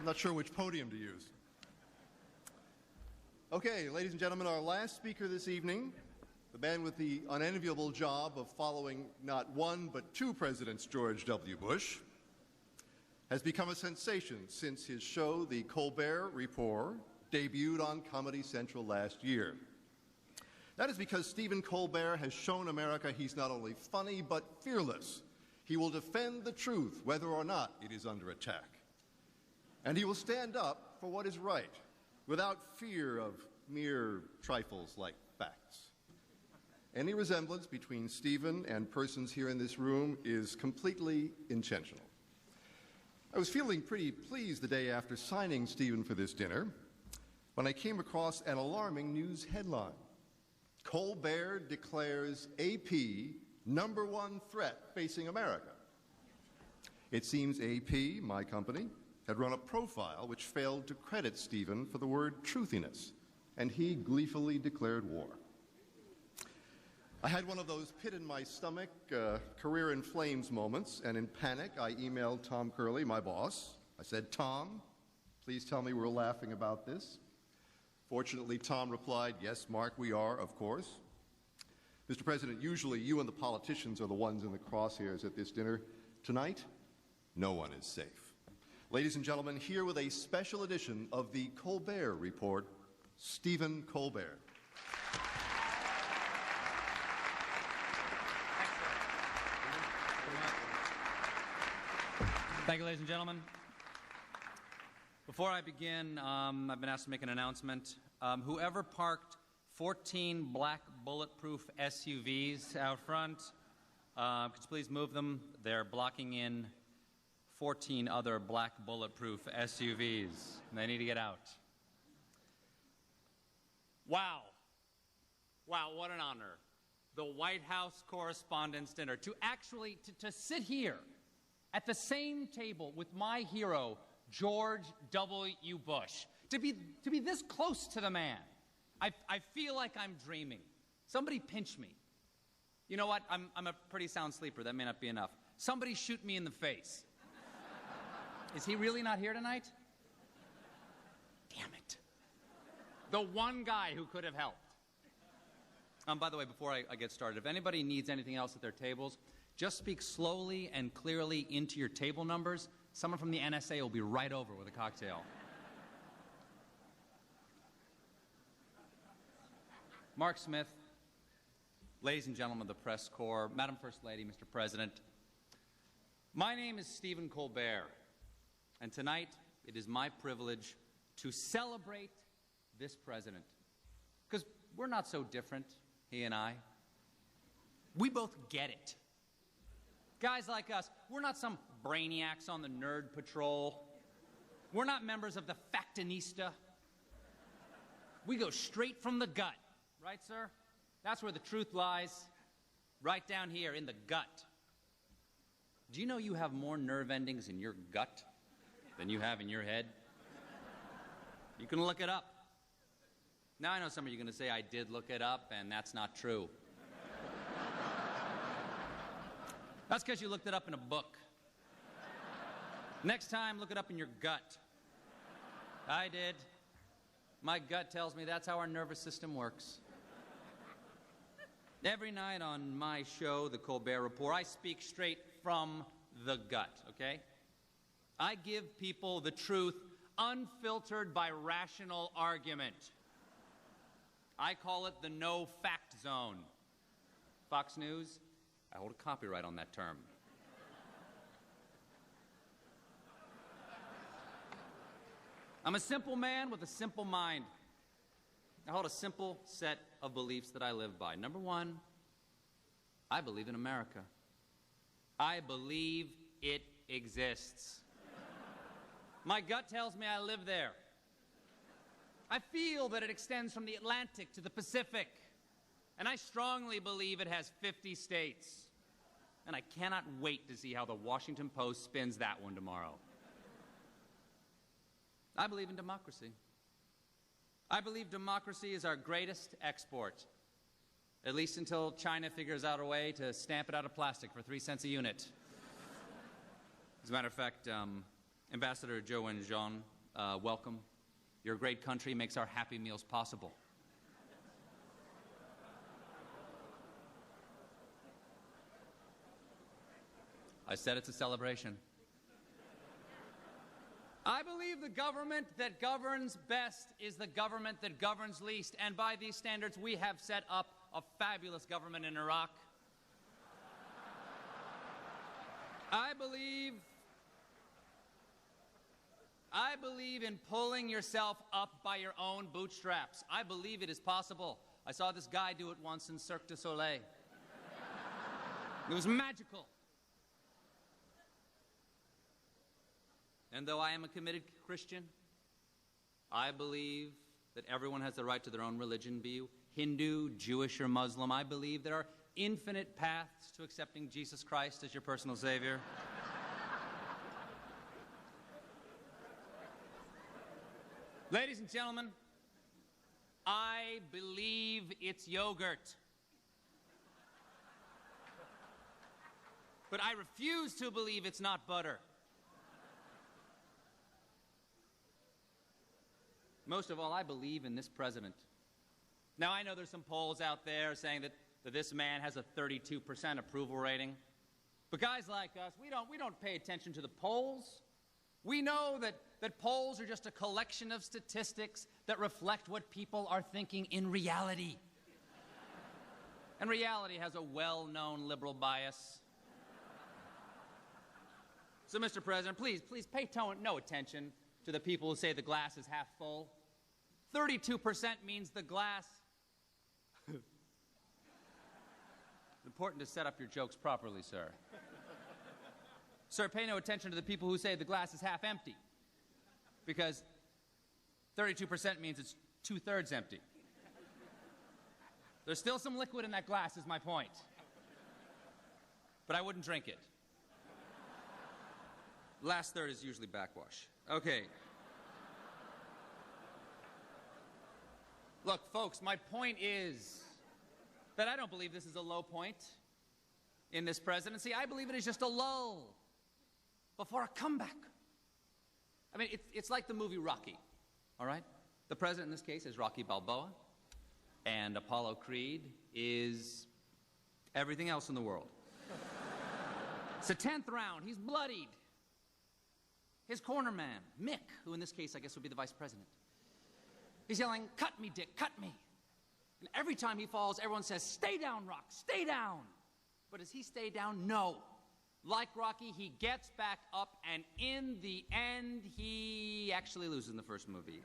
not sure which podium to use. Okay, ladies and gentlemen, our last speaker this evening, the man with the unenviable job of following not one but two Presidents George W. Bush, has become a sensation since his show, The Colbert Report, debuted on Comedy Central last year. That is because Stephen Colbert has shown America he's not only funny but fearless. He will defend the truth whether or not it is under attack. And he will stand up for what is right without fear of mere trifles like facts. Any resemblance between Stephen and persons here in this room is completely intentional. I was feeling pretty pleased the day after signing Stephen for this dinner when I came across an alarming news headline. Colbert declares AP #1 threat facing America. It seems AP, my company, had run a profile which failed to credit Stephen for the word truthiness, and he gleefully declared war. I had one of those pit-in-my-stomach, career in flames moments, and in panic, I emailed Tom Curley, my boss. I said, "Tom, please tell me we're laughing about this." Fortunately, Tom replied, "Yes, Mark, we are, of course." Mr. President, usually you and the politicians are the ones in the crosshairs at this dinner. Tonight, no one is safe. Ladies and gentlemen, here with a special edition of the Colbert Report, Stephen Colbert. Thank you, ladies and gentlemen. Before I begin, I've been asked to make an announcement. Whoever parked 14 black bulletproof SUVs out front, could you please move them? They're blocking in 14 other black bulletproof SUVs. They need to get out. Wow. Wow, what an honor. The White House Correspondent's dinner. To sit here at the same table with my hero, George W. Bush. To be this close to the man. I feel like I'm dreaming. Somebody pinch me. You know what? I'm a pretty sound sleeper. That may not be enough. Somebody shoot me in the face. Is he really not here tonight? Damn it. The one guy who could have helped. By the way, before I get started, if anybody needs anything else at their tables, just speak slowly and clearly into your table numbers. Someone from the NSA will be right over with a cocktail. Mark Smith, ladies and gentlemen of the press corps, Madam First Lady, Mr. President, my name is Stephen Colbert, and tonight it is my privilege to celebrate this president. Because we're not so different, he and I. We both get it. Guys like us, we're not some brainiacs on the nerd patrol. We're not members of the Factinista. We go straight from the gut. Right, sir? That's where the truth lies. Right down here in the gut. Do you know you have more nerve endings in your gut than you have in your head? You can look it up. Now I know some of you are going to say, I did look it up, and that's not true. That's because you looked it up in a book. Next time, look it up in your gut. I did. My gut tells me that's how our nervous system works. Every night on my show, The Colbert Report, I speak straight from the gut, okay? I give people the truth unfiltered by rational argument. I call it the no-fact zone. Fox News, I hold a copyright on that term. I'm a simple man with a simple mind. I hold a simple set of beliefs that I live by. Number one, I believe in America. I believe it exists. My gut tells me I live there. I feel that it extends from the Atlantic to the Pacific. And I strongly believe it has 50 states. And I cannot wait to see how the Washington Post spins that one tomorrow. I believe in democracy. I believe democracy is our greatest export, at least until China figures out a way to stamp it out of plastic for 3 cents a unit. As a matter of fact, Ambassador Zhou Wenjian welcome. Your great country makes our Happy Meals possible. I said it's a celebration. I believe the government that governs best is the government that governs least, and by these standards, we have set up a fabulous government in Iraq. I believe in pulling yourself up by your own bootstraps. I believe it is possible. I saw this guy do it once in Cirque du Soleil. It was magical. And though I am a committed Christian, I believe that everyone has the right to their own religion, be you Hindu, Jewish, or Muslim. I believe there are infinite paths to accepting Jesus Christ as your personal Savior. Ladies and gentlemen, I believe it's yogurt. But I refuse to believe it's not butter. Most of all, I believe in this president. Now, I know there's some polls out there saying that this man has a 32% approval rating. But guys like us, we don't pay attention to the polls. We know that polls are just a collection of statistics that reflect what people are thinking in reality. And reality has a well-known liberal bias. So, Mr. President, please pay no attention to the people who say the glass is half full. 32% means the glass. It's important to set up your jokes properly, sir. Sir, pay no attention to the people who say the glass is half empty, because 32% means it's 2/3 empty. There's still some liquid in that glass, is my point. But I wouldn't drink it. Last third is usually backwash. Okay. Look, folks, my point is that I don't believe this is a low point in this presidency. I believe it is just a lull before a comeback. I mean, it's like the movie Rocky, all right? The president in this case is Rocky Balboa, and Apollo Creed is everything else in the world. It's the 10th round. He's bloodied. His corner man, Mick, who in this case I guess would be the vice president, he's yelling, "Cut me, Dick, cut me." And every time he falls, everyone says, "Stay down, Rock, stay down." But does he stay down? No. Like Rocky, he gets back up, and in the end, he actually loses in the first movie.